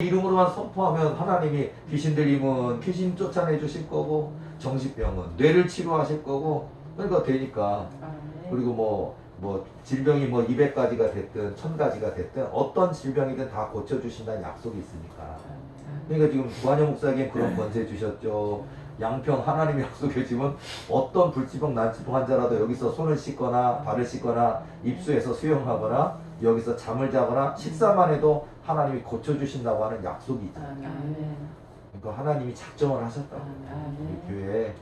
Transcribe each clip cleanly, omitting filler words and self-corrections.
이름으로만 선포하면 하나님이 귀신 들림은 귀신 쫓아내 주실 거고, 정신병은 뇌를 치료하실 거고, 그러니까 되니까. 그리고 뭐 질병이 뭐 200가지가 됐든 1000가지가 됐든 어떤 질병이든 다 고쳐주신다는 약속이 있으니까. 그러니까 지금 구한영 목사에게 그런 권세 주셨죠. 양평 하나님이 약속해 주면 어떤 불치병 난치병 환자라도 여기서 손을 씻거나 발을 씻거나 입수해서 수영하거나 여기서 잠을 자거나 식사만 해도 하나님이 고쳐주신다고 하는 약속이 있잖아요. 그러니까 하나님이 작정을 하셨다고. 우리 교회에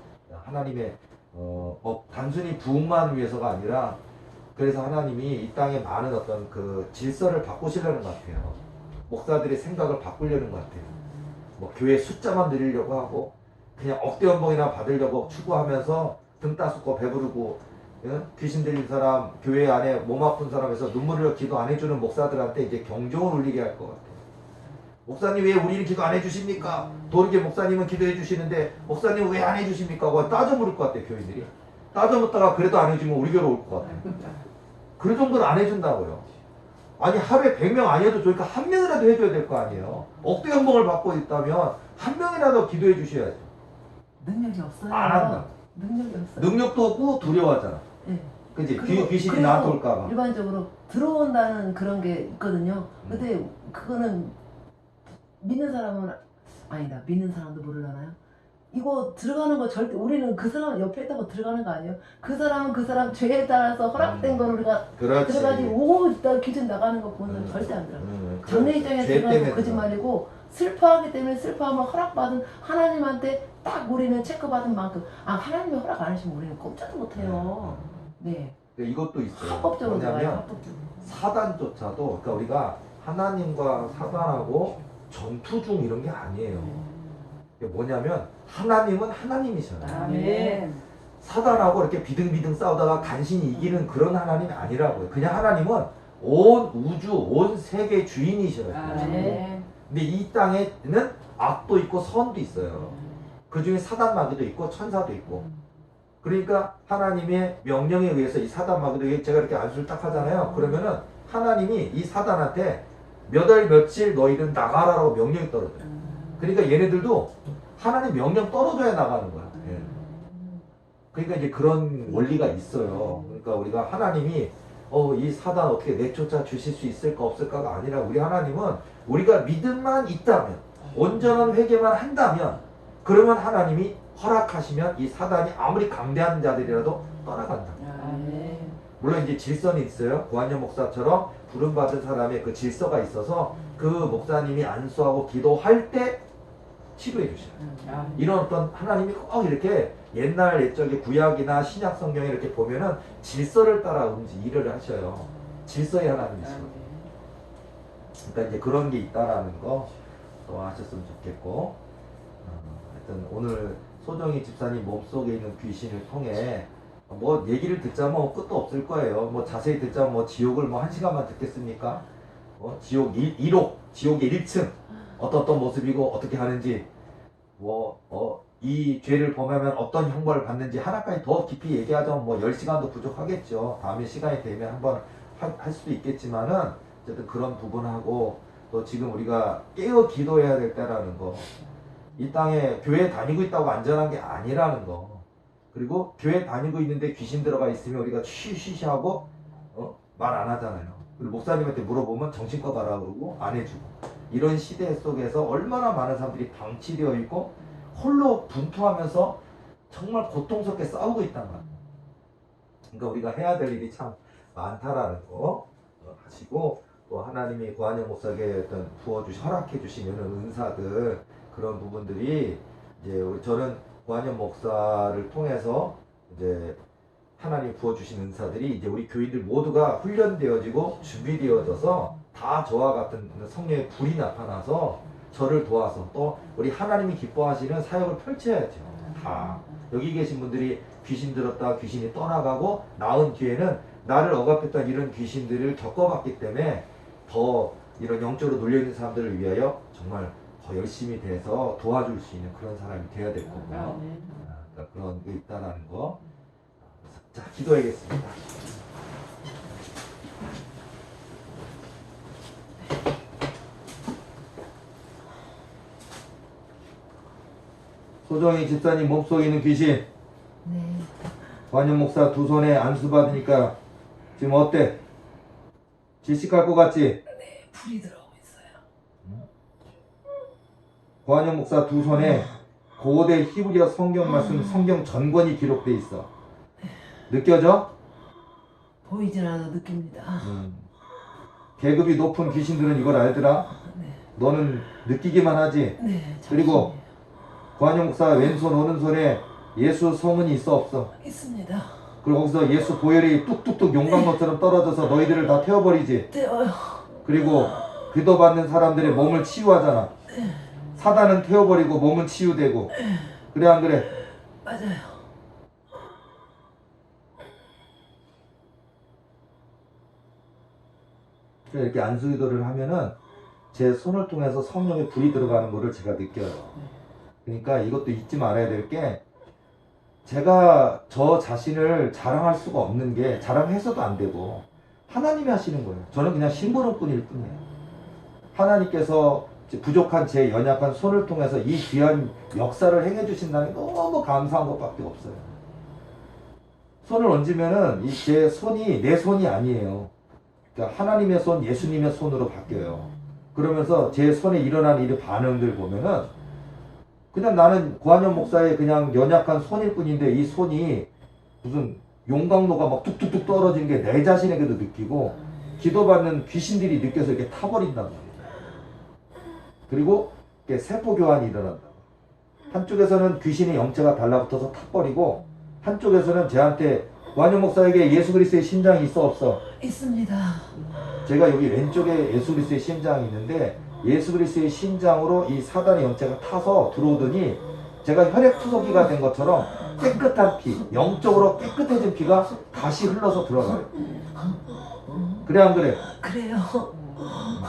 하나님의 단순히 부흥만 위해서가 아니라, 그래서 하나님이 이 땅에 많은 어떤 그 질서를 바꾸시려는 것 같아요. 목사들의 생각을 바꾸려는 것 같아요. 뭐 교회 숫자만 늘리려고 하고 그냥 억대 연봉이나 받으려고 추구하면서 등 따숩고 배부르고, 귀신 들린 사람, 교회 안에 몸 아픈 사람에서 눈물 흘려 기도 안 해주는 목사들한테 이제 경종을 울리게 할 것 같아요. 목사님 왜 우리는 기도 안 해주십니까? 도르게 목사님은 기도해 주시는데 목사님은 왜 안 해주십니까? 하고 따져 물을 것 같아요. 교인들이 따져 묻다가 그래도 안 해주면 우리 교회로 올 것 같아요. 그 정도는 안 해준다고요. 아니 하루에 100명 아니어도 좋으니까 한 명이라도 해줘야 될 거 아니에요. 억대 연봉을 받고 있다면 한 명이라도 기도해 주셔야죠. 능력이 없어요. 안 한다. 능력이 없어요. 능력도 없고 두려워하잖아. 네. 그지? 귀신이 나한테 올까봐. 일반적으로 들어온다는 그런 게 있거든요. 근데 그거는 믿는 사람은 아니다. 믿는 사람도 모르려나요? 이거 들어가는 거 절대, 우리는 그 사람 옆에 있다고 들어가는 거 아니에요? 그 사람은 그 사람 죄에 따라서 허락된 거를 우리가 그렇지. 들어가지, 오 있다 기준 나가는 거 보면 절대 안 들어가. 장례식장에 들어가는 거 거짓말이고, 슬퍼하기 때문에 슬퍼하면 허락받은 하나님한테 딱 우리는 체크받은 만큼, 하나님이 허락 안 하시면 우리는 꼼짝도 못해요. 네. 이것도 있어요. 합법적으로 뭐냐면 들어가요. 합법적으로. 사단조차도, 그러니까 우리가 하나님과 사단하고 전투 중 이런 게 아니에요. 이게 뭐냐면 하나님은 하나님이잖아요. 아멘. 사단하고 이렇게 비등비등 싸우다가 간신히 이기는 그런 하나님이 아니라고요. 그냥 하나님은 온 우주, 온 세계 주인이셔요. 아멘. 근데 이 땅에는 악도 있고 선도 있어요. 그 중에 사단 마귀도 있고 천사도 있고. 그러니까 하나님의 명령에 의해서 이 사단 마귀도, 제가 이렇게 안수를 딱 하잖아요. 그러면은 하나님이 이 사단한테 몇 월 며칠 너희는 나가라라고 명령이 떨어져요. 그러니까 얘네들도 하나님 명령 떨어져야 나가는 거야. 예. 그러니까 이제 그런 원리가 있어요. 그러니까 우리가 하나님이 이 사단 어떻게 내쫓아 주실 수 있을까 없을까가 아니라, 우리 하나님은 우리가 믿음만 있다면, 온전한 회개만 한다면, 그러면 하나님이 허락하시면 이 사단이 아무리 강대한 자들이라도 떠나간다. 물론 이제 질서는 있어요. 구한영 목사처럼 부름받은 사람의 그 질서가 있어서 그 목사님이 안수하고 기도할 때 치료해 주셔요. 이런 어떤 하나님이 꼭 이렇게 옛날 옛적의 구약이나 신약 성경에 이렇게 보면은 질서를 따라 일을 하셔요. 질서의 하나님이시고. 그러니까 이제 그런 게 있다라는 거 또 하셨으면 좋겠고, 하여튼 오늘 소정희 집사님 몸속에 있는 귀신을 통해 뭐 얘기를 듣자면 끝도 없을 거예요. 뭐 자세히 듣자면 뭐 지옥을 뭐 1시간만 듣겠습니까? 지옥 1옥, 지옥의 1층 어떤 모습이고 어떻게 하는지, 이 죄를 범하면 어떤 형벌을 받는지 하나까지 더 깊이 얘기하자면 뭐 10시간도 부족하겠죠. 다음에 시간이 되면 한번 할 수도 있겠지만은, 어쨌든 그런 부분하고, 또 지금 우리가 깨어 기도해야 될 때라는 거, 이 땅에 교회 다니고 있다고 안전한 게 아니라는 거, 그리고 교회 다니고 있는데 귀신 들어가 있으면 우리가 쉬쉬하고 말 안 하잖아요. 그리고 목사님한테 물어보면 정신과 가라 그러고 안 해주고, 이런 시대 속에서 얼마나 많은 사람들이 방치되어 있고 홀로 분투하면서 정말 고통스럽게 싸우고 있단 말이에요. 그러니까 우리가 해야 될 일이 참 많다라는 거 하시고, 또 하나님이 구한영 목사에게 어떤 허락해 주시는 은사들, 그런 부분들이 이제 저는 구한영 목사를 통해서 이제 하나님 부어주신 은사들이 이제 우리 교인들 모두가 훈련되어지고 준비되어져서 다 저와 같은 성령의 불이 나타나서 저를 도와서 또 우리 하나님이 기뻐하시는 사역을 펼쳐야죠. 다 여기 계신 분들이 귀신 들었다 귀신이 떠나가고 나은 뒤에는 나를 억압했던 이런 귀신들을 겪어봤기 때문에 더 이런 영적으로 눌려있는 사람들을 위하여 정말 더 열심히 돼서 도와줄 수 있는 그런 사람이 돼야 될 거고요. 그러니까 그런 게 있다라는 거. 자, 기도하겠습니다. 소정이 집사님 몸속에 있는 귀신 네. 관현 목사 두 손에 안수 받으니까 지금 어때? 질식할 것 같지? 불이 들어오고 있어요. 관현 목사 두 손에 고대 히브리어 성경 말씀 성경 전권이 기록돼 있어. 느껴져? 보이진 않아 느낍니다. 계급이 높은 귀신들은 이걸 알더라. 네. 너는 느끼기만 하지. 네. 그리고 잠시만요. 관현 목사 왼손 오른손에 예수 성은이 있어 없어? 있습니다. 그리고 거기서 예수 보혈이 뚝뚝뚝 용광로처럼 떨어져서 너희들을 다 태워버리지. 떼어요. 그리고 기도받는 사람들의 몸을 치유하잖아. 사단은 태워버리고 몸은 치유되고. 그래 안 그래? 맞아요. 이렇게 안수기도를 하면은 제 손을 통해서 성령의 불이 들어가는 거를 제가 느껴요. 그러니까 이것도 잊지 말아야 될 게 제가 저 자신을 자랑할 수가 없는 게 자랑해서도 안 되고 하나님이 하시는 거예요. 저는 그냥 심부름꾼일 뿐이에요. 하나님께서 부족한 제 연약한 손을 통해서 이 귀한 역사를 행해 주신다는 게 너무 감사한 것밖에 없어요. 손을 얹으면은 이 제 손이 내 손이 아니에요. 그러니까 하나님의 손, 예수님의 손으로 바뀌어요. 그러면서 제 손에 일어난 이 반응들 보면은 그냥 나는 고한영 목사의 그냥 연약한 손일 뿐인데 이 손이 무슨 용광로가 막 뚝뚝뚝 떨어진 게 내 자신에게도 느끼고 기도받는 귀신들이 느껴서 이렇게 타버린단 말이에요. 그리고 이렇게 세포 교환이 일어난다. 한쪽에서는 귀신의 영체가 달라붙어서 타버리고 한쪽에서는 저한테 고한영 목사에게 예수 그리스도의 심장이 있어 없어? 있습니다. 제가 여기 왼쪽에 예수 그리스도의 심장이 있는데 예수 그리스도의 심장으로 이 사단의 영체가 타서 들어오더니 제가 혈액 투석기가 된 것처럼 깨끗한 피, 영적으로 깨끗해진 피가 다시 흘러서 들어가요. 그래 안 그래? 그래요.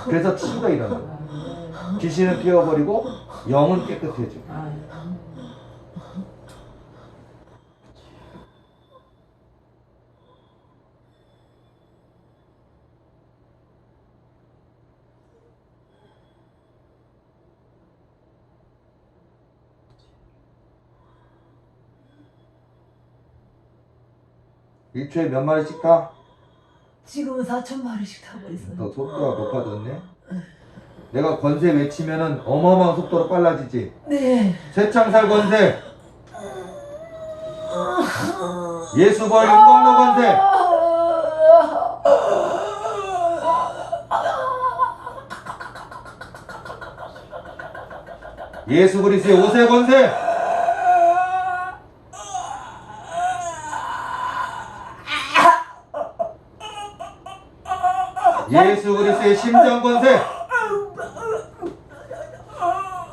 그래서 치유가 일어나요. 귀신은 튀어버리고 영은 깨끗해지고. 일초에 몇 마리씩 타? 지금은 4,000마리씩 타고 있어요. 더 속도가 높아졌네. 내가 권세 외치면은 어마어마한 속도로 빨라지지. 네. 쇠창살 권세, 예수벌 용광로 권세, 예수 그리스도의 오세 권세, 예수 그리스도의 심장 권세,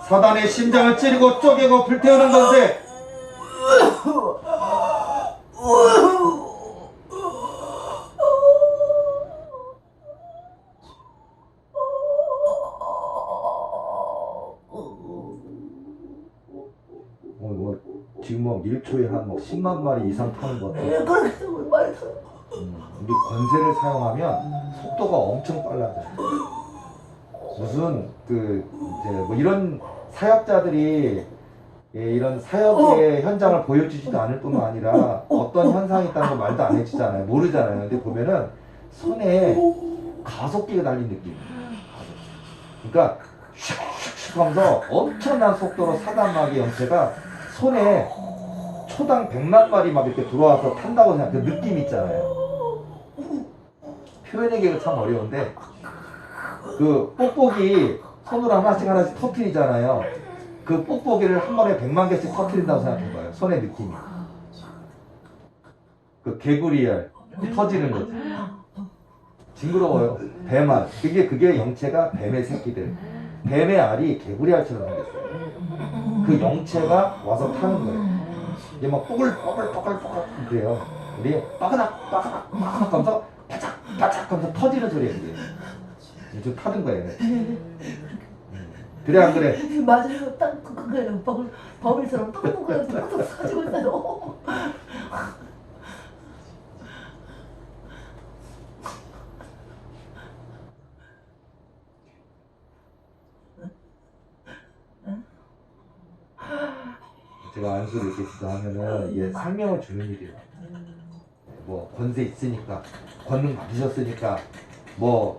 사단의 심장을 찌르고 쪼개고 불태우는 권세. 뭐 지금 뭐 1초에 한 10만 마리 이상 타는 것 같아. 그렇게 많이 타요. 우리 권세를 사용하면 속도가 엄청 빨라져요. 무슨 그 이제 뭐 이런 사역자들이 이런 사역의 현장을 보여주지도 않을 뿐만 아니라 어떤 현상이 있다는 거 말도 안 해주잖아요. 모르잖아요. 근데 보면은 손에 가속기가 달린 느낌. 그러니까 슉슉슉 하면서 엄청난 속도로 사단마귀 영체가 손에 초당 100만 마리 막 이렇게 들어와서 탄다고 생각. 그 느낌 있잖아요. 표현하기가 참 어려운데 그 뽁뽁이 손으로 하나씩 하나씩 터트리잖아요. 그 뽁뽁이를 한 번에 100만 개씩 터트린다고 생각해봐요. 손의 느낌이. 그 개구리알 터지는 거지. 징그러워요. 뱀알. 그게 영체가 뱀의 새끼들. 뱀의 알이 개구리알처럼 생겼어요. 그 영체가 와서 타는 거예요. 이게 막 뽀글뽀글뽀글뽀글 그래요. 우리 빠그닥 빠그닥 빠그닥 하면서 바짝 바짝 하면서 터지는 소리예요. 이게 좀 타는 거예요. 그래 안 그래? 맞아요. 딱 그거예요. 버블처럼 톡톡하면서 톡톡 터지고 있어요. 제가 안수를 이렇게 기도하면은 이게 생명을 주는 일이에요. 뭐 권세 있으니까 권능 받으셨으니까 뭐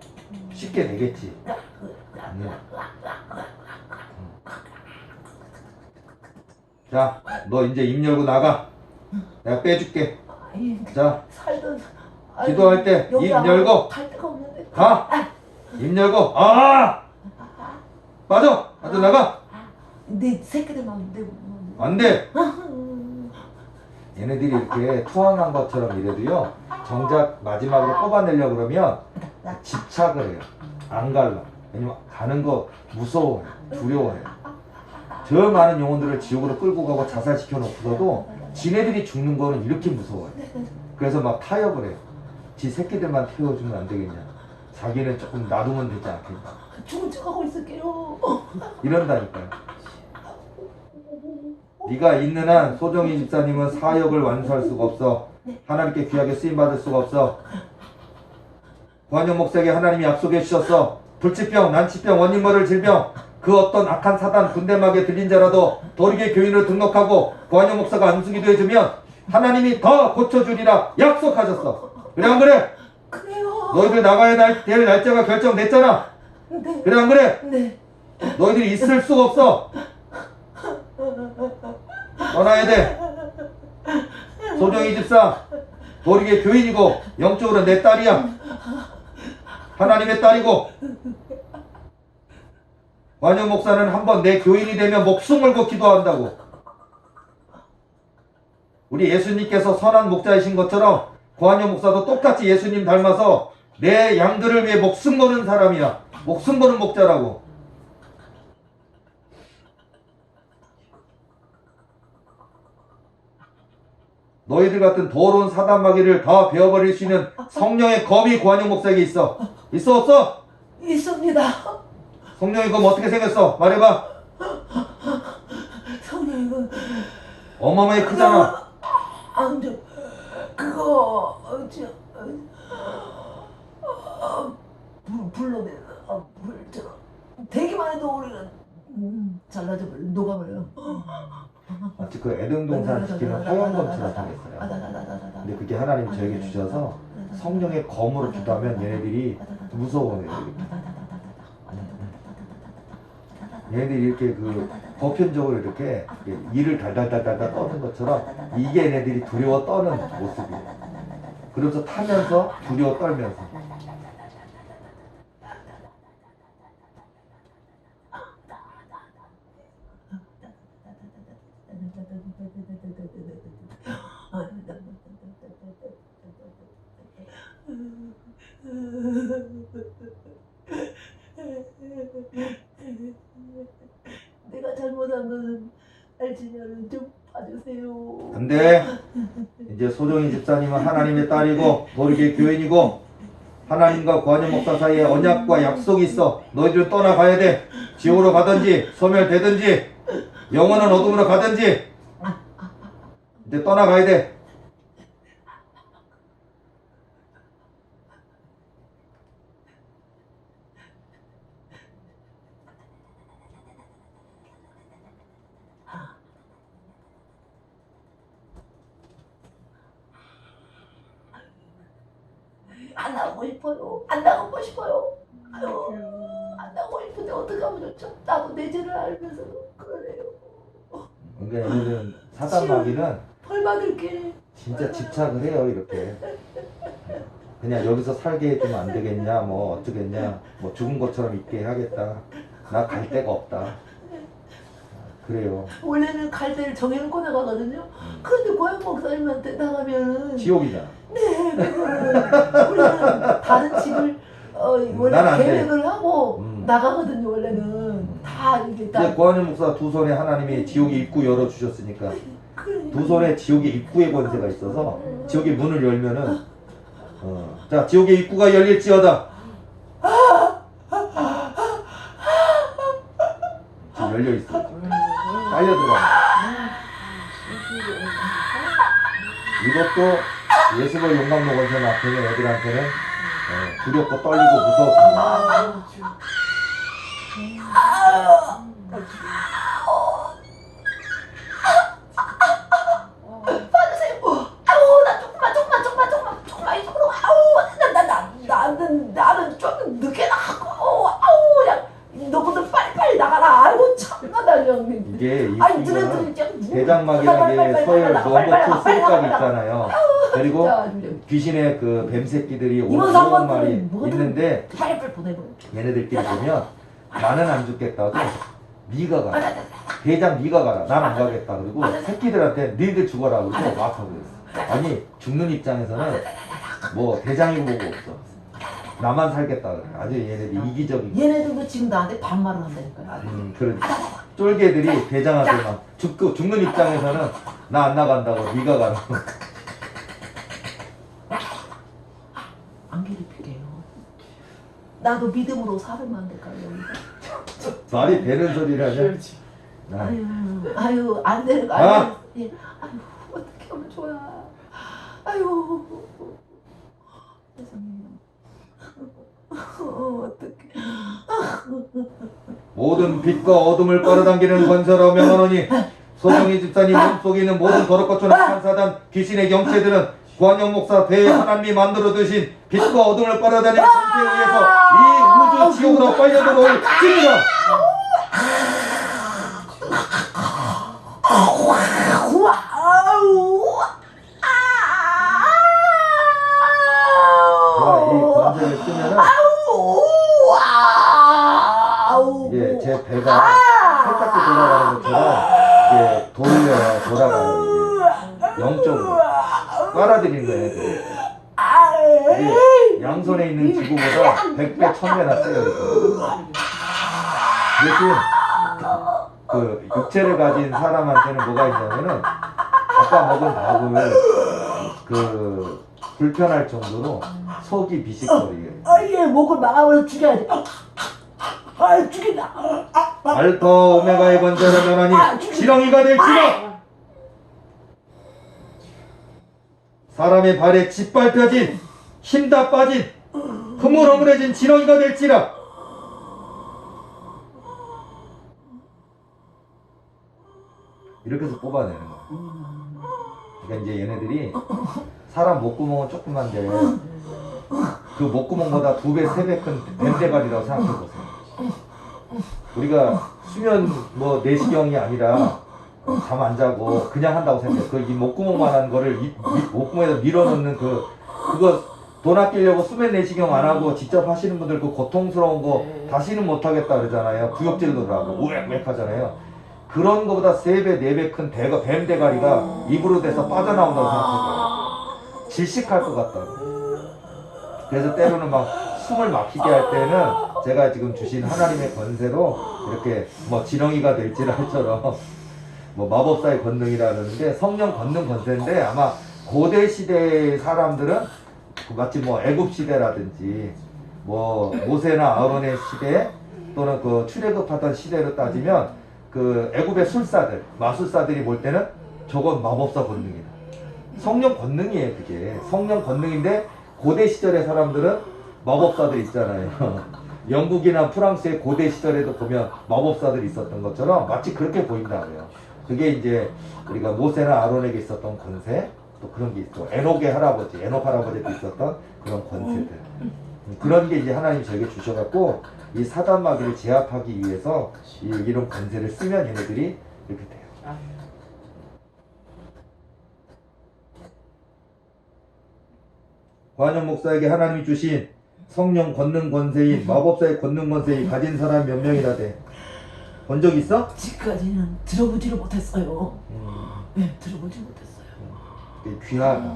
쉽게 되겠지. 자, 너 이제 입 열고 나가. 내가 빼줄게. 자, 살던 기도할 때 입 열고 갈 데가 없는데. 가. 입 열고 빠져. 빠져 나가. 내 새끼들만 내 안 돼. 얘네들이 이렇게 투항한 것처럼 이래도요, 정작 마지막으로 뽑아내려고 그러면 집착을 해요. 안 갈라. 왜냐면 가는 거 무서워해. 두려워해. 저 많은 영혼들을 지옥으로 끌고 가고 자살시켜 놓고서도 지네들이 죽는 거는 이렇게 무서워해. 그래서 막 타협을 해요. 지 새끼들만 태워주면 안 되겠냐. 자기는 조금 놔두면 되지 않겠냐. 죽은 척하고 있을게요. 이런다니까요. 네가 있는 한 소정희 집사님은 사역을 완수할 수가 없어. 하나님께 귀하게 쓰임받을 수가 없어. 구한영 목사에게 하나님이 약속해 주셨어. 불치병, 난치병, 원인모를 질병, 그 어떤 악한 사단 군대막에 들린 자라도 도리게 교인으로 등록하고 구한영 목사가 안수기도 해주면 하나님이 더 고쳐주리라 약속하셨어. 그래 안 그래? 그래요. 너희들 나가야 될 날짜가 결정됐잖아. 네. 그래 안 그래? 네. 너희들이 있을 수가 없어. 떠나야 돼. 소정희 집사 도리게 교인이고 영적으로 내 딸이야. 하나님의 딸이고, 완영 목사는 한번 내 교인이 되면 목숨 걸고 기도한다고. 우리 예수님께서 선한 목자이신 것처럼 고한영 목사도 똑같이 예수님 닮아서 내 양들을 위해 목숨 거는 사람이야. 목숨 거는 목자라고. 너희들 같은 더러운 사단마귀를 다 베어버릴 수 있는 성령의 검이 고한영 목사에게 있어. 있어 없어? 있습니다. 성령의 검 어떻게 생겼어? 말해봐. 성령은 어마어마하게 크잖아. 안돼. 그거 불러내 불처럼 되기만 해도 우리는 잘라져 버려 녹아버려. 마치 그 애등동산 지키는 화염검처럼 생겼어요. 근데 그게 하나님 저에게 주셔서 성령의 검으로 기도하면 얘네들이 무서워해요. 얘네들이 이렇게 그 보편적으로 이렇게 이를 달달달달 떠는 것처럼 이게 얘네들이 두려워 떠는 모습이에요. 그러면서 타면서 두려워 떨면서. 내가 잘못한 것은 알지면은 좀 봐주세요. 근데 이제 소정희 집사님은 하나님의 딸이고 도리게 교인이고 하나님과 구한영 목사 사이에 언약과 약속이 있어. 너희들은 떠나가야 돼. 지옥으로 가든지 소멸되든지 영원한 어둠으로 가든지 이제 떠나가야 돼. 안 나가고 싶어요. 안 나가고 싶어요. 아유, 안 나가고 싶은데 어떡하면 좋죠? 나도 내 죄를 알면서 그러네요. 그러니까 얘네들은 사단마귀는 벌 받을게. 진짜 집착을 해요. 이렇게 그냥 여기서 살게 해주면 안 되겠냐, 뭐 어쩌겠냐, 뭐 죽은 것처럼 있게 해야겠다. 나 갈 데가 없다. 그래요. 원래는 갈 데를 정해놓고 나가거든요. 그런데 고향 목사님한테 나가면은 지옥이잖아. 네, 그거는 우리는 다른 집을 원래 난안 돼. 계획을 하고 나가거든요. 원래는 다 이게 이제 다 고한영 목사 두 손에 하나님이 지옥의 입구 열어 주셨으니까 그러니까. 두 손에 지옥의 입구의 권세가 있어서 지옥의 문을 열면은 자 지옥의 입구가 열릴지어다. 지금 열려 있어. 빨려 들어가. 이것도 예수의 용광로 권세 앞에는 애들한테는 두렵고 떨리고 무서웠습니다. 아이고 참나다 형님. 이게 이 아니 친구는 들은 대장막이라는 게 서해 원고초 쓰리까지 있잖아요. 그리고 진짜 귀신의 그 뱀새끼들이 이번 5 3번 마리 뭐든 있는데 빨리 보내버려. 얘네들끼리 보면 나는 안 죽겠다고 네가 가라. 대장 네가 가라. 난 안 가겠다. 그리고 새끼들한테 너희들 죽어라. 그러고 막 하고 있어. 아니 죽는 입장에서는 뭐 대장이고 뭐고 없어. 나만 살겠다. 그래. 아주 얘네들 이기적인. 얘네들도 지금 나한테 반말을 한다니까요. 그러니까 쫄개들이 대장한테 막 죽는 입장에서는 나 안 나간다고 네가 가라. 안 괴롭히게요. 나도 믿음으로 살으면 안 될까요? 말이 되는 소리를 하냐? 아유 안 되는 거 아! 아유 예. 아유 어떻게 하면 좋아. 아유 세상에. 어떡해. 모든 빛과 어둠을 빨아당기는 건설하며 명하노니 소정이 집사님 몸속에 있는 모든 더럽고천한 판사단 귀신의 경체들은 구한영 목사 대 하나님이 만들어 두신 빛과 어둠을 빨아다니는 전체에 의해서 이 우주 지옥으로 빨려 들어올 찐이다. 이 건설을 쓰면은 이게 제 배가 세탁기 돌아가는 것처럼 이게 돌아가요. 이게 영적으로 빨아들이는 거예요. 이게 양손에 있는 지구보다 100배, 1000배나 세요. 대신 그 육체를 가진 사람한테는 뭐가 있냐면은 아까 먹은 밥을 그 불편할 정도로 속이 비식거리게. 얘 목을 막아버려 죽여야지. 죽인다. 알파 오메가의 건설을 면하니 지렁이가 될지라. 사람의 발에 짓밟혀진 힘다 빠진 흐물흐물해진 지렁이가 될지라. 이렇게 해서 뽑아내는 거야. 그러니까 이제 얘네들이 사람 목구멍은 조그만데 그 목구멍보다 2배, 3배 큰 뱀대가리라고 생각해보세요. 우리가 수면 뭐 내시경이 아니라 잠 안 자고 그냥 한다고 생각해요. 그 이 목구멍만한 거를 목구멍에다 밀어넣는 그거 돈 아끼려고 수면 내시경 안 하고 직접 하시는 분들 그 고통스러운 거 다시는 못 하겠다 그러잖아요. 구역질도 하고 우웩우웩 하잖아요. 그런 거보다 3배, 4배 큰 뱀 대가리가 입으로 돼서 빠져나온다고 생각해봐요. 질식할 것 같다고. 그래서 때로는 막 숨을 막히게 할 때는 제가 지금 주신 하나님의 권세로 이렇게 뭐 지렁이가 될지라처럼 뭐 마법사의 권능이라는데 성령 권능 권세인데 아마 고대 시대의 사람들은 마치 뭐 애굽 시대라든지 뭐 모세나 아론의 시대 또는 그 출애굽하던 시대로 따지면 그 애굽의 술사들 마술사들이 볼 때는 저건 마법사 권능이다. 성령 권능이에요. 그게 성령 권능인데 고대 시절의 사람들은 마법사들 있잖아요. 영국이나 프랑스의 고대 시절에도 보면 마법사들이 있었던 것처럼 마치 그렇게 보인다고요. 그게 이제 우리가 모세나 아론에게 있었던 권세, 또 그런 게 있고 에녹 할아버지도 있었던 그런 권세들. 그런 게 이제 하나님이 저에게 주셔갖고 이 사단 마귀를 제압하기 위해서 이런 권세를 쓰면 얘네들이 이렇게 돼요. 관영 목사에게 하나님이 주신 성령 권능 권세인 마법사의 권능 권세인 가진 사람 몇 명이라 돼? 본 적 있어? 지금까지는 들어보지를 못했어요. 네, 들어보지 못했어요. 귀하다.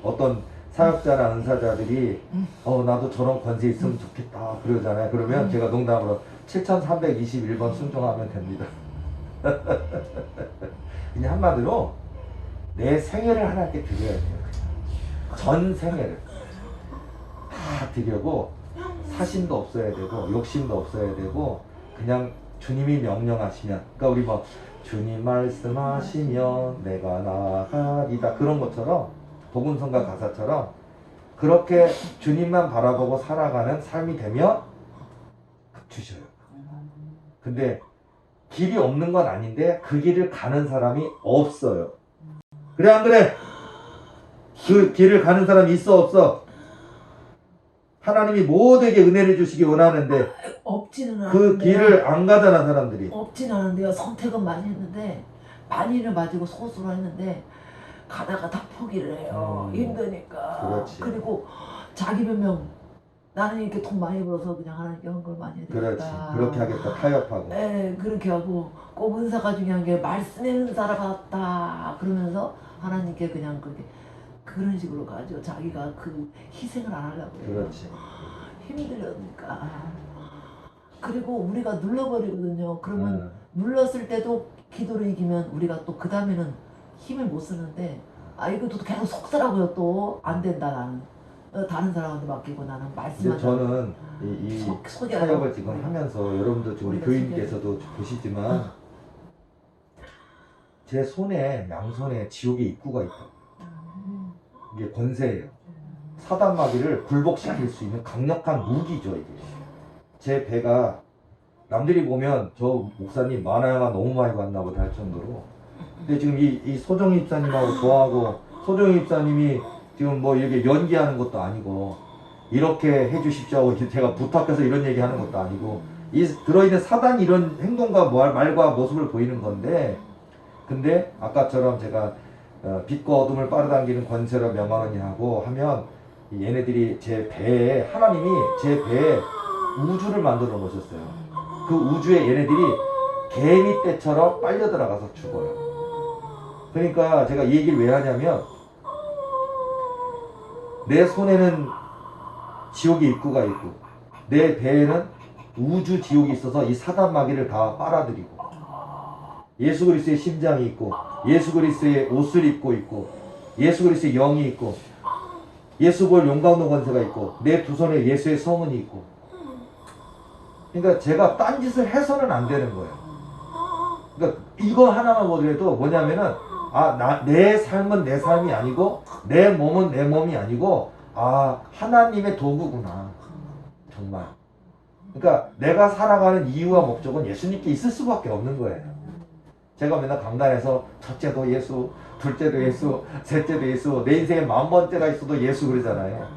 어떤 사역자나 은사자들이 나도 저런 권세 있으면 좋겠다 그러잖아요. 그러면 제가 농담으로 7321번 순종하면 됩니다. 그냥 한마디로 내 생애를 하나님께 드려야 돼요. 전 생애를 다 드리고 사심도 없어야 되고 욕심도 없어야 되고 그냥 주님이 명령하시면, 그러니까 우리 뭐 주님 말씀하시면 내가 나가리다 그런 것처럼 복음성가 가사처럼 그렇게 주님만 바라보고 살아가는 삶이 되면 주셔요. 근데 길이 없는 건 아닌데 그 길을 가는 사람이 없어요. 그래 안 그래? 그 길을 가는 사람이 있어 없어? 하나님이 모두에게 은혜를 주시기 원하는데 없지는 그 않은데 길을 안 가잖아 사람들이. 없지는 않은데요. 선택은 많이 했는데 많이는 맞고 소수로 했는데 가다가 다 포기를 해요. 힘드니까. 그렇지. 그리고 자기 변명. 나는 이렇게 돈 많이 벌어서 그냥 하나님께 헌걸 많이 해야 되겠다. 그렇지. 그렇게 하겠다. 타협하고. 네, 그렇게 하고 꼭 은사가 중요한 게 말씀의 은사라 같다. 그러면서 하나님께 그냥 그렇게 그런 식으로 가죠. 자기가 그 희생을 안 하려고 해요. 그렇지. 힘들으니까. 그리고 우리가 눌러버리거든요. 그러면 응. 눌렀을 때도 기도를 이기면 우리가 또 그 다음에는 힘을 못 쓰는데 아 이것도 계속 속더라고요. 또 안 된다 나는. 다른 사람한테 맡기고 나는 근데 말씀만 저는 이 타협을 지금 하면서 여러분도 지금 우리 우리가 교인께서도 보시지만 제 손에 양손에 지옥의 입구가 있다. 이게 권세예요. 사단 마귀를 굴복시킬 수 있는 강력한 무기죠 이게. 제 배가 남들이 보면 저 목사님 만화영화 너무 많이 봤나 보다 할 정도로. 근데 지금 이 소정희 입사님하고 저하고 소정희 입사님이 지금 뭐 이렇게 연기하는 것도 아니고 이렇게 해주십시오 하고 제가 부탁해서 이런 얘기하는 것도 아니고 이 들어있는 사단이 이런 행동과 말과 모습을 보이는 건데 근데 아까처럼 제가 빛과 어둠을 빨아당기는 권세로 명하느니 하고 하면 얘네들이 제 배에 하나님이 제 배에 우주를 만들어 놓으셨어요. 그 우주에 얘네들이 개미 떼처럼 빨려 들어가서 죽어요. 그러니까 제가 이 얘기를 왜 하냐면 내 손에는 지옥의 입구가 있고 내 배에는 우주 지옥이 있어서 이 사단 마귀를 다 빨아들이고 예수 그리스도의 심장이 있고 예수 그리스도의 옷을 입고 있고 예수 그리스도의 영이 있고 예수 볼 용광로 권세가 있고 내 두 손에 예수의 성은이 있고 그러니까 제가 딴짓을 해서는 안 되는 거예요. 그러니까 이거 하나만 보더라도 뭐냐면은 내 삶은 내 삶이 아니고 내 몸은 내 몸이 아니고 하나님의 도구구나 정말. 그러니까 내가 살아가는 이유와 목적은 예수님께 있을 수밖에 없는 거예요. 제가 맨날 강단에서 첫째도 예수, 둘째도 예수, 셋째도 예수, 내 인생에 10,000번째가 있어도 예수 그러잖아요.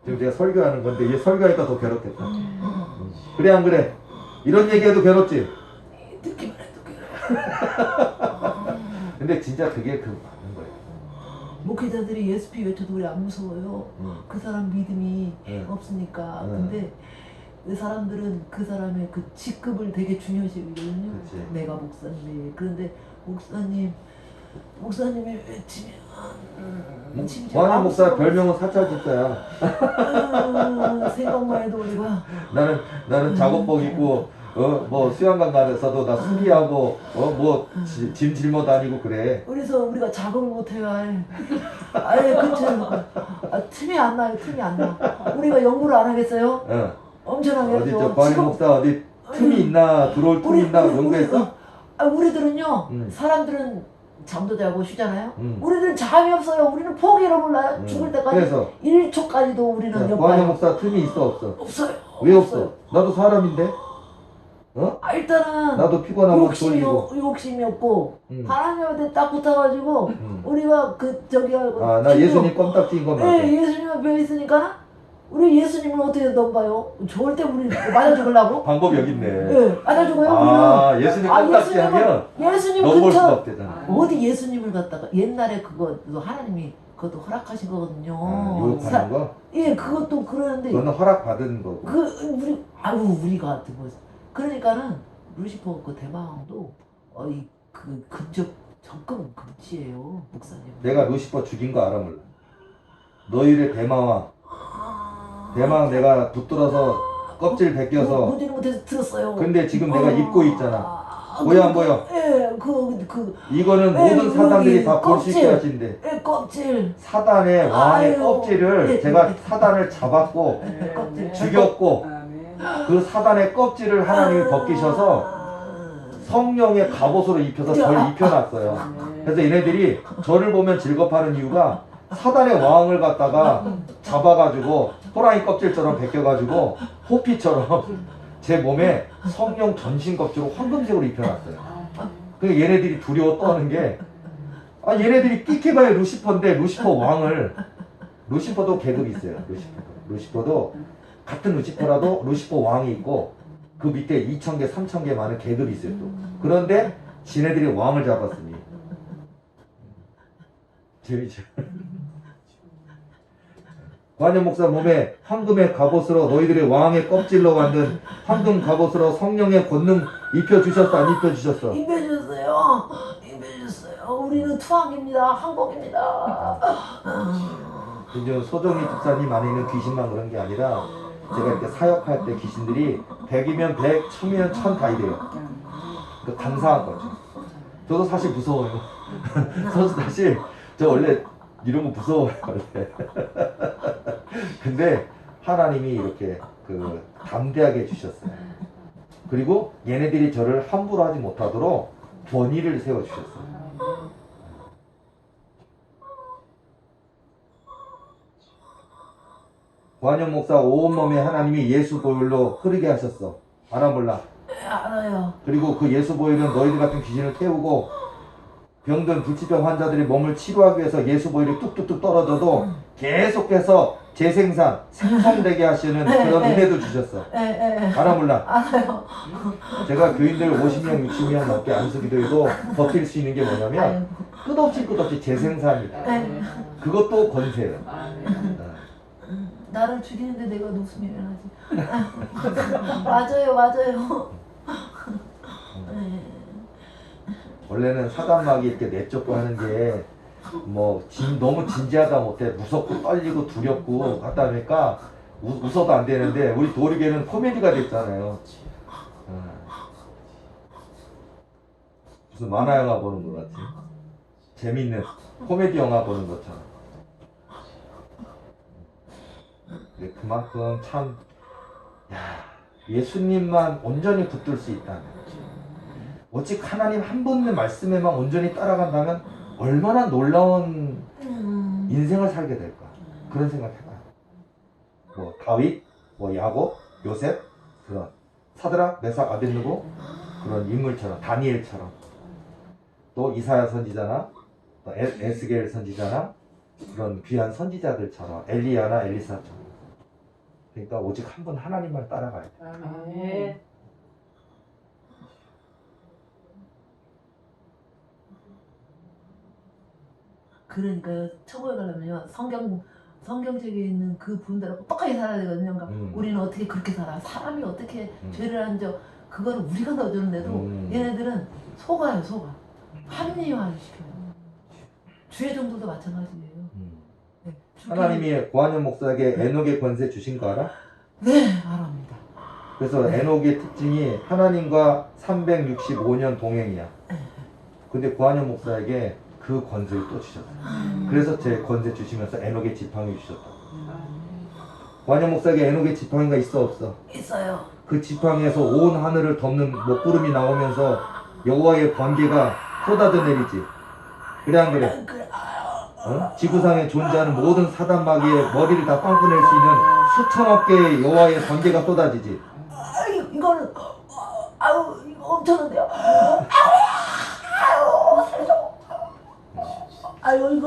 지금 제가 설교하는 건데 얘 설교하니까 더 괴롭겠다. 그래 안 그래? 이런 얘기해도 괴롭지? 듣기만 해도 괴로워. 근데 진짜 그게 맞는 거예요. 목회자들이 예수피 외쳐도 우리 안 무서워요. 그 사람 믿음이 없으니까. 근데 그 사람들은 그 사람의 그 직급을 되게 중요시 여기거든요. 그치. 내가 목사님이. 그런데 목사님이 외치면 왕희 목사 별명은 사찰 집사야. 생각만 해도 우리가 나는 작업복 입고 뭐 수영관 가서도 나 수리하고 짐 짊어 다니고 그래. 그래서 우리가 작업을 못해요. 아예 그쵸. 틈이 안 나요. 틈이 안 나. 우리가 연구를 안 하겠어요? 엄청나게 어디 하죠. 왕희 목사 어디 틈이 있나 들어올 틈이 있나 연구했어? 우리들은요. 사람들은 잠도 자고 쉬잖아요. 음. 우리들은 잠이 없어요. 우리는 포기를 몰라요. 죽을 때까지 그래서 1초까지도 우리는 왕희 엿봐요. 목사 틈이 있어 없어? 없어요. 왜 없어? 나도 사람인데. 일단은 나도 피곤하고 졸리고. 욕심이 없고 하나님한테 딱 붙어가지고 우리가 나 예수님 껌딱지인 건 맞아. 네, 예수님 앞에 있으니까 우리 예수님을 어떻게 넘봐요? 절대 우리 맞아 죽으려고? 방법이 여기 있네. 네, 맞아 죽어요. 예수님 껌딱지 하면 예수님 넘볼 수가 근처 없대잖아. 어디 예수님을 갖다가 옛날에 그것도 하나님이 그것도 허락하신 거거든요. 유혹하는 거? 예, 그것도 그러는데 그거는 허락 받은 거고. 우리가 뭐 그러니까는 루시퍼 그 대마왕도 그 근접 접근 금지예요, 목사님. 내가 루시퍼 죽인 거 알아 몰라? 너희를 대마왕 내가 붙들어서 껍질 벗겨서 보지는 못해서 들었어요. 근데 지금 내가 입고 있잖아. 보여 안 보여? 예, 이거는 모든 사단들이 다 볼 수 있게 하신대. 예, 껍질. 사단의 왕의 아유, 껍질을 제가 사단을 잡았고 껍질. 죽였고 그 사단의 껍질을 하나님이 벗기셔서 성령의 갑옷으로 입혀서 저를 입혀놨어요. 그래서 얘네들이 저를 보면 즐겁하는 이유가 사단의 왕을 갖다가 잡아가지고 호랑이 껍질처럼 벗겨가지고 호피처럼 제 몸에 성령 전신 껍질을 황금색으로 입혀놨어요. 그러니까 얘네들이 두려워 떠는 게 얘네들이 끽해봐야 루시퍼인데 루시퍼 왕을 루시퍼도 계급이 있어요. 루시퍼도 루시퍼도 같은 루시퍼라도 루시퍼 왕이 있고 그 밑에 2,000개, 3,000개 많은 개들이 있어요 또. 그런데 지네들이 왕을 잡았으니 재미죠. 관현 목사 몸에 황금의 갑옷으로 너희들의 왕의 껍질로 만든 황금 갑옷으로 성령의 권능 입혀주셨어 안 입혀주셨어? 입혀줬어요. 입혀줬어요. 우리는 투항입니다. 항복입니다. 이제 소정이 집사님 안에 있는 귀신만 그런 게 아니라 제가 이렇게 사역할 때 귀신들이 100이면 100, 1000이면 1000 다 이래요. 그 감사한 거죠. 저도 사실 무서워요. 저도 사실 저 원래 이런 거 무서워요 원래. 근데 하나님이 이렇게 그 담대하게 해주셨어요. 그리고 얘네들이 저를 함부로 하지 못하도록 권위를 세워주셨어요. 관현 목사 온몸에 하나님이 예수 보혈로 흐르게 하셨어. 알아 몰라? 네, 알아요. 그리고 그 예수 보혈은 너희들 같은 귀신을 태우고 병든 불치병 환자들이 몸을 치료하기 위해서 예수 보혈이 뚝뚝뚝 떨어져도 계속해서 재생산, 생성되게 하시는 그런 은혜도 주셨어. 알아 몰라? 알아요. 제가 교인들 50명, 60명 넘게 안수기도해도 버틸 수 있는 게 뭐냐면 끝없이 재생산이다. 그것도 권세예요. 나를 죽이는데 내가 녹수면 하지. 맞아요. 원래는 사단막이 이렇게 내쫓고 하는 게 뭐 너무 진지하다 못해 무섭고 떨리고 두렵고 하다 보니까 웃어도 안 되는데 우리 도리교는 코미디가 됐잖아요. 무슨 만화 영화 보는 것 같이 재밌는 코미디 영화 보는 것처럼. 그만큼 참 예수님만 온전히 붙들 수 있다면, 오직 하나님 한 분의 말씀에만 온전히 따라간다면 얼마나 놀라운 인생을 살게 될까, 그런 생각 해봐요. 뭐 다윗, 뭐 야곱, 요셉, 그런 사드락, 메삭, 아벳느고 그런 인물처럼, 다니엘처럼, 또 이사야 선지자나 또 에스겔 선지자나 그런 귀한 선지자들처럼, 엘리야나 엘리사처럼. 그러니까 오직 한 분 하나님만 따라가야 돼. 아멘. 그러니까 천국에 가려면요 성경책에 있는 그 분대로 똑같이 살아야 되거든요. 그러니까 우리는 어떻게 그렇게 살아? 사람이 어떻게 죄를 안 져? 그거를 우리가 넣어주는데도 얘네들은 속아요. 합리화시켜요. 주의 종들도 마찬가지예요. 네, 하나님이 고한영 목사에게 에녹의 권세 주신 거 알아? 네, 알합니다. 그래서 에녹의 특징이 하나님과 365년 동행이야. 근데 고한영 목사에게 그 권세를 또 주셨어요. 그래서 제 권세 주시면서 에녹의 지팡이 주셨다. 고한영 목사에게 에녹의 지팡이가 있어 없어? 있어요. 그 지팡이에서 온 하늘을 덮는 먹구름이 나오면서 여호와의 번개가 쏟아져 내리지. 그래 안 그래? 어? 지구상에 존재하는 모든 사단마귀의 머리를 다 빵꾸낼 수 있는 수천억 개의 여호와의 번개가 쏟아지지. 이거는 이거 엄청난데요.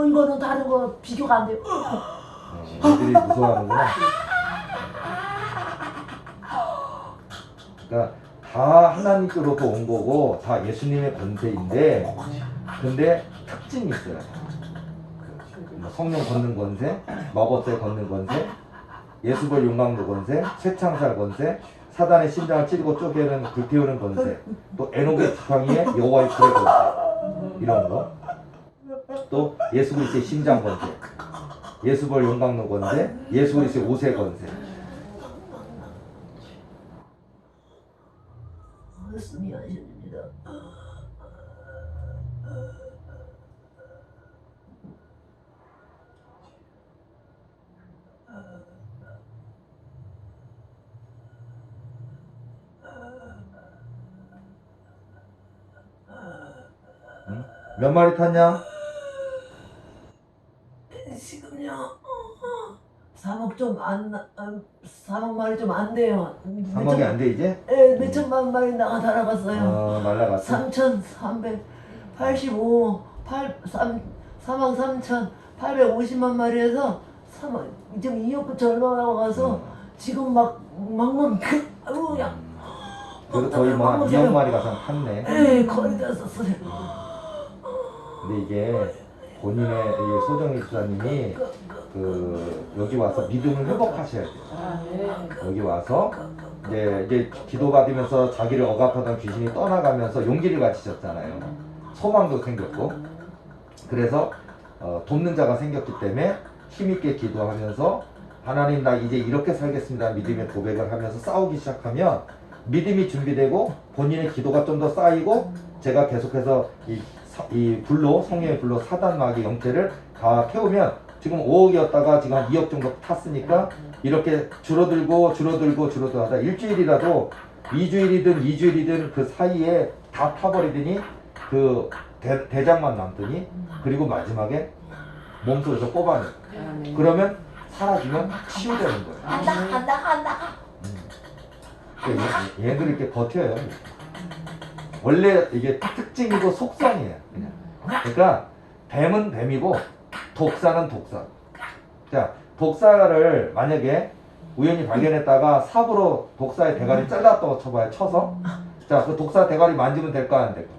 이거는 다른 거 비교가 안 돼요. 애들이 무서워하는구나. 그러니까 다 하나님께로부터 온 거고 다 예수님의 권세인데, 근데 특징이 있어요. 성령 걷는 권세, 마법새 걷는 권세, 예수벌 용광로 권세, 쇠창살 권세, 사단의 심장을 찌르고 쪼개는 불태우는 권세, 또 에녹의 지팡이에 여호와의 불의 권세, 이런 거. 또 예수 그리스도의 심장 권세, 예수벌 용광로 권세, 예수 그리스도의 옷의 권세. 말씀이 하십니다. 응? 몇 마리 탔냐? 지금요 3억 마리 좀 안 돼요. 3억이 안 돼 이제? 네, 몇천만 마리 나가 달아봤어요. 날라갔어. 3,385, 3억 3,850만 마리에서 지금 이역부터 얼마나 가서 지금 막막 아우야. 그래도 거의 뭐 2억 마리 가상 탔네. 예, 거의 다 썼어요. 근데 이게 본인의 이 소정희 집사님이 여기 와서 믿음을 회복하셔야 돼요. 여기 와서 이제 기도 받으면서 자기를 억압하던 귀신이 떠나가면서 용기를 가지셨잖아요. 소망도 생겼고, 그래서 돕는 자가 생겼기 때문에 힘있게 기도하면서 하나님 나 이제 이렇게 살겠습니다 믿음의 고백을 하면서 싸우기 시작하면 믿음이 준비되고 본인의 기도가 좀 더 쌓이고, 제가 계속해서 이 불로, 성령의 불로 사단 마귀 영체를 다 태우면 지금 5억이었다가 지금 한 2억 정도 탔으니까 이렇게 줄어들고 하다 일주일이라도 2주일이든 그 사이에 다 타버리더니 그 대장만 남더니, 그리고 마지막에 몸속에서 뽑아내. 그러면 사라지면 치유되는 거예요. 간다. 얘네들이 이렇게 버텨요. 원래 이게 특징이고 속성이에요. 그냥. 그러니까 뱀은 뱀이고 독사는 독사. 자, 독사를 만약에 우연히 발견했다가 삽으로 독사의 대가리 잘랐다고 쳐봐요. 쳐서. 자, 그 독사 대가리 만지면 될까 안 될까?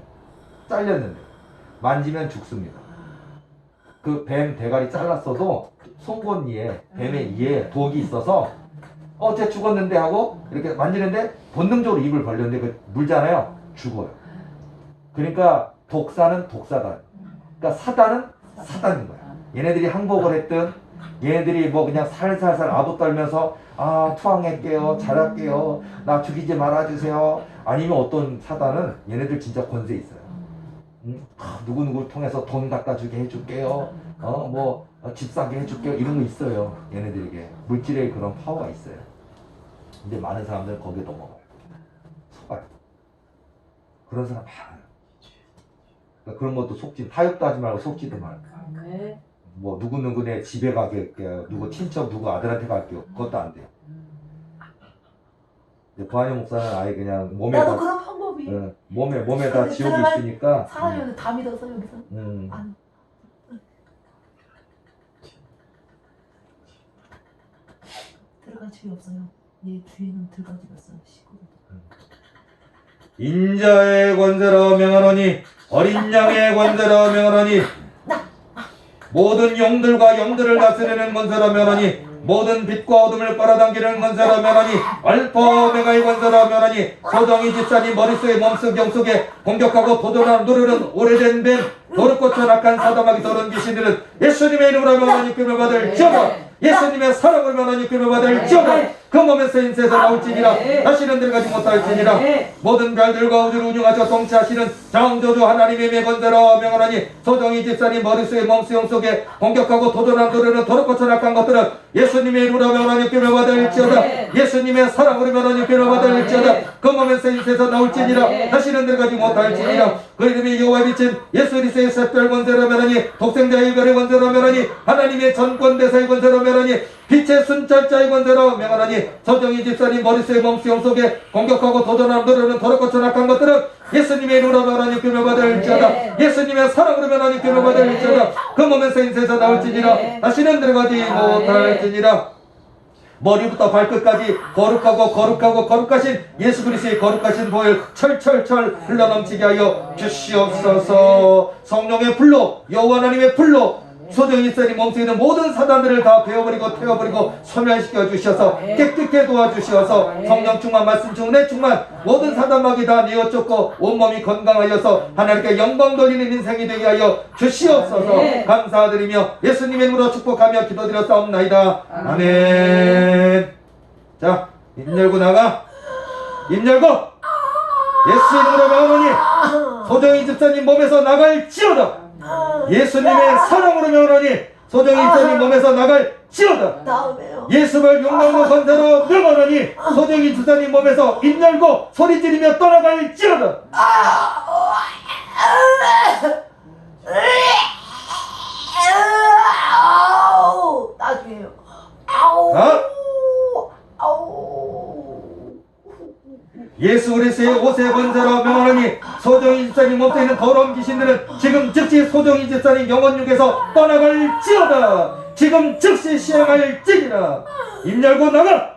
잘렸는데 만지면 죽습니다. 그 뱀 대가리 잘랐어도 송곳니에, 뱀의 이에 독이 있어서 쟤 죽었는데 하고 이렇게 만지는데 본능적으로 입을 벌렸는데 그 물잖아요. 죽어요. 그러니까 독사는 독사다. 그러니까 사단은 사단인 거야. 얘네들이 항복을 했든, 얘네들이 뭐 그냥 살살살 아부 떨면서 투항할게요, 잘할게요, 나 죽이지 말아주세요. 아니면 어떤 사단은 얘네들 진짜 권세 있어요. 누구누구를 통해서 돈 갖다 주게 해줄게요. 집 사게 해줄게요. 이런 거 있어요. 얘네들에게 물질의 그런 파워가 있어요. 근데 많은 사람들은 거기에 넘어가요. 속아요. 그런 사람 많아요. 그러니까 그런 것도 속지, 타협도 하지 말고 속지도 말고. 뭐 누구누구네 집에 가게 할게요. 누구 친척 누구 아들한테 갈게요. 그것도 안 돼요. 부한영 목사는 아예 그냥 몸에 나도 다, 그런 방법이. 몸에 다 지옥이 있으니까. 사람이 다 믿어서 여기서. 들어갈 집이 없어요. 얘 주인은 들어갈 집이 없어요. 시골. 인자의 권세로 명하노니, 어린 양의 권세로 명하노니, 모든 용들과 영들을 다스리는 권세로 명하노니, 모든 빛과 어둠을 빨아당기는 권세로 명하니, 알파 오메가의 권세로 명하니, 소정이 집사님 머릿속에 몸속 영속에 공격하고 도전하는 누르는 오래된 뱀, 도르고쳐 낙한 사담하기 더러운 귀신들은 예수님의 이름으로 명하니 금을 받을지어다. 예수님의 사랑을 명하니 금을 받을지어다. 그 몸에서 인세에서 나올지니라. 다시는 들어가지 못할지니라. 모든 별들과 우주를 운영하셔 통치하시는 창조주 하나님의 매건대로 명하니, 소정이 집사님 머릿속에 몸속 영속에 공격하고 도전한 누르는 도르고쳐 낙한 것들은 예수님의 이름으로 명하니 금을 받을지어다. 예수님의 사랑으로 명하니 금을 받을지어다. 그 몸에서 인세에서 나올지니라. 다시는 들어가지 못할지니라. 그 이름이 여호와의 빛인 예수 그리스도의 샛별 권세로 면하니, 독생자의 별의 권세로 면하니, 하나님의 전권대사의 권세로 면하니, 빛의 순찰자의 권세로 명하니, 소정이 집사님 머릿속에 몸속 영속에 공격하고 도전하는 누르는 더럽고 낙한 것들은 예수님의 이름으로 면하니 금을 받을지어다. 예수님의 사랑으로 면하니 금을 받을지어다. 그 몸에서 인세에서 나올지니라. 다시는 들어가지 못할지니라. 머리부터 발끝까지 거룩하신 예수 그리스도의 거룩하신 보혈 철철철 흘러넘치게 하여 주시옵소서. 성령의 불로, 여호와 하나님의 불로 소정이 집사님 몸속에 있는 모든 사단들을 다 베어버리고 태워버리고 소멸시켜 주셔서 깨끗게 도와주시어서 성령 충만, 말씀 충만, 충만, 모든 사단막이 다 뉘어쫓고 온몸이 건강하여서 하나님께 영광 돌리는 인생이 되게 하여 주시옵소서. 감사드리며 예수님의 이름으로 축복하며 기도드렸사옵나이다. 아멘. 자, 입 열고 나가. 입 열고. 예수 이름으로 명하노니 소정이 집사님 몸에서 나갈지어다. 예수님의 사랑으로 명하노니 소정이 집사님 몸에서 나갈지어다. 예수를 용광로 권세로 명하노니 소정이 집사님 몸에서 입 열고 소리 지르며 떠나갈지어다. 나중에요. 예수 그리스도의 옷의 권세로 명하노니 소정이 집사님 몸속에 있는 더러운 귀신들은 지금 즉시 소정이 집사님 영혼육에서 떠나갈지어다. 지금 즉시 시행할지니라. 입 열고 나가.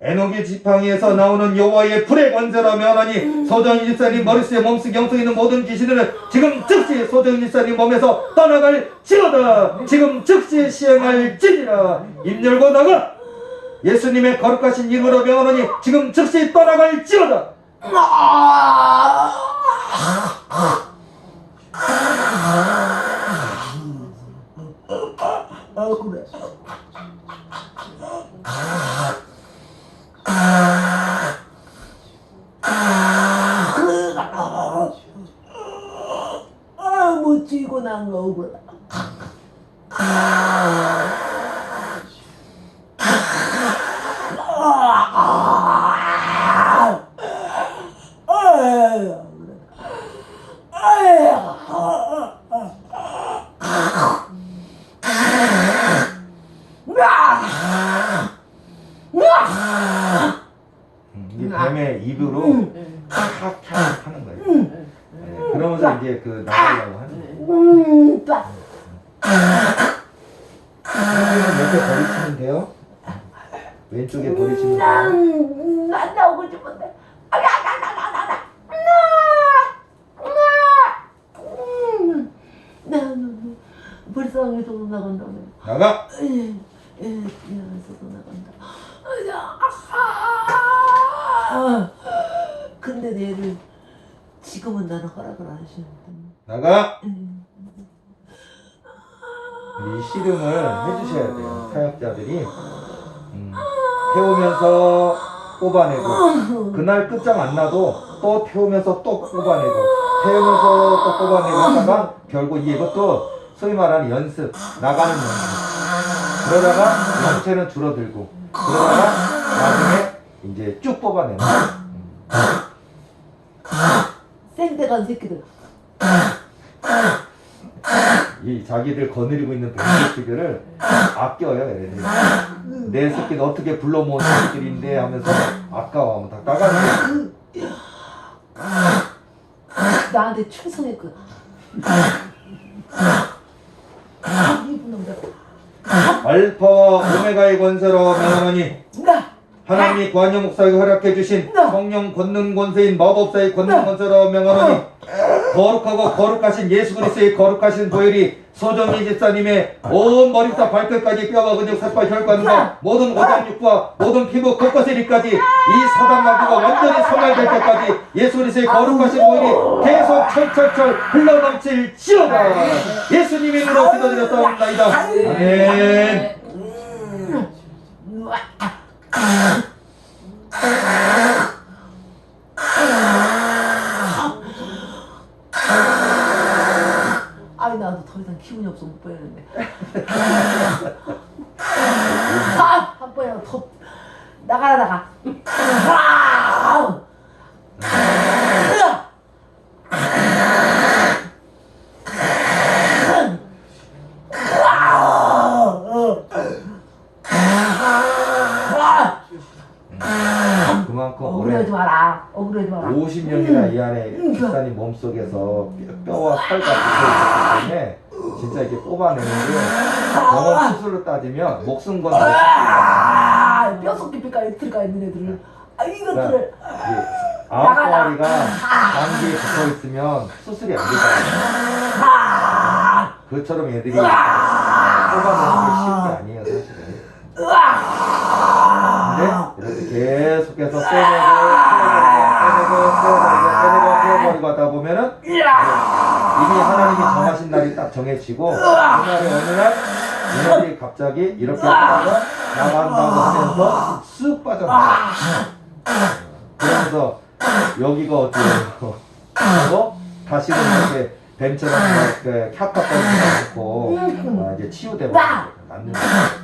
에녹의 지팡이에서 나오는 여호와의 불의 권세로 명하니 소정인 집사님 머릿속에 몸속 영속에 있는 모든 귀신들은 지금 즉시 소정인 집사님 몸에서 떠나갈지어다. 지금 즉시 시행할지니라. 입 열고 나가. 예수님의 거룩하신 이름으로 명하노니 지금 즉시 떠나갈지어다. 그래. 못 쥐고 난 거구나. 이 뱀의 입으로 탁탁 하는 거예요. 네, 그러면서 이제 그 나가려고 하는 거예요. 옆에 버리시면 돼요. 왼쪽에 버리시면 돼요. 안 나오고 싶은데. 불쌍해서도 나간다며. 나가. 미안해서도 나간다. 근데 얘를 지금은 나는 허락을 안 하시는데. 나가. 이 씨름을 해주셔야 돼요. 사역자들이 태우면서 뽑아내고 그날 끝장 안 나도 또 태우면서 또 뽑아내고 태우면서 또 뽑아내고 하다가 결국 이것도 소위 말하는 연습, 나가는 연습. 그러다가 정체는 줄어들고 그러다가 나중에 이제 쭉 뽑아내는 생대간 새끼들. 이 자기들 거느리고 있는 뱀새끼들을 아껴요. 얘네들이. 내 새끼는 어떻게 불러 모은 새끼들인데 하면서 아까워하면 다 따가는 나한테 충성했거든. 이쁜 놈들. 알파 오메가의 권세로 명하노니 하나님이 구한여 목사에게 허락해 주신 성령 권능 권세인 마법사의 권능 권세로 명하노니 거룩하고 거룩하신 예수 그리스도의 거룩하신 보혈이 소정희 집사님의 온 머리부터 발끝까지 뼈와 근육 살과 혈관과 모든 오장육부와 모든 피부 곳곳에리까지 이 사단마귀가 완전히 소멸될 때까지 예수 그리스도의 거룩하신 보혈이 계속 철철철 흘러넘칠지어다. 예수님의 이름으로 기도드렸사옵나이다. 아멘. 아이 나도 더 이상 기분이 없어 못 빼는데. 한 번이라도 더 나가. 그만큼 억울하지 마라. 50년이나 이 안에 집사님 몸속에서 뼈와 살과 붙어 있었기 때문에 진짜 이렇게 뽑아내는 게 병원 수술로 따지면 목숨 건 뼈속 깊이까지 들어가 있는 애들을 이것들을 암과리가 감기에 붙어 있으면 수술이 안 되잖아요. 그처럼 애들이 뽑아내는 게 쉬운 게 아니에요, 사실은. 근데 이렇게 계속해서 빼내고 하다 보면은 이미 하나님이 정하신 날이 딱 정해지고 그날에 어느 날 얘네들이 갑자기 이렇게 하다가 나간다고 하면서 쑥 빠져나가요. 그러면서 여기가 어때요? 하고 다시는 이렇게 뱀처럼 이렇게 캬카거리지 않고 이제 치유되고 맞는 거예요.